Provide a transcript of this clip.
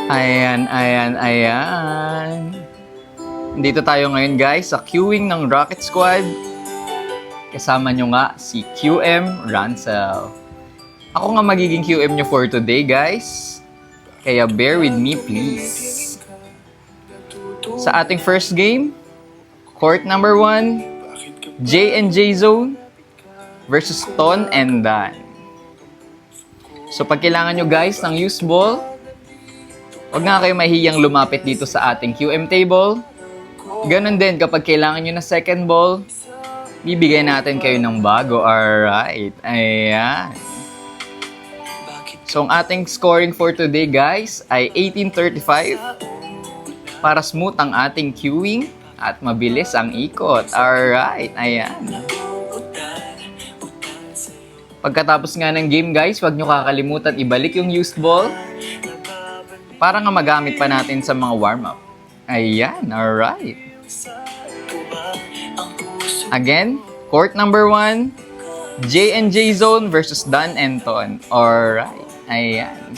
Ayan. Dito tayo ngayon guys sa queuing ng Rocket Squad. Kasama nyo nga si QM Ransel. Ako nga magiging QM nyo for today guys. Kaya bear with me please. Sa ating first game, court number 1, J&J Zone versus Ton and Dan. So pag kailangan nyo guys ng use ball, huwag nga kayo mahihiyang lumapit dito sa ating QM table. Ganon din kapag kailangan nyo na second ball, bibigay natin kayo ng bago. Alright, ayan. So ang ating scoring for today guys ay 18-35 para smooth ang ating queuing at mabilis ang ikot. Alright, ayan. Pagkatapos nga ng game guys, huwag nyo kakalimutan ibalik yung used ball para nga magamit pa natin sa mga warm-up. Ayan, alright. Again, court number 1, J&J Zone versus Dan and Ton. Alright, ayan.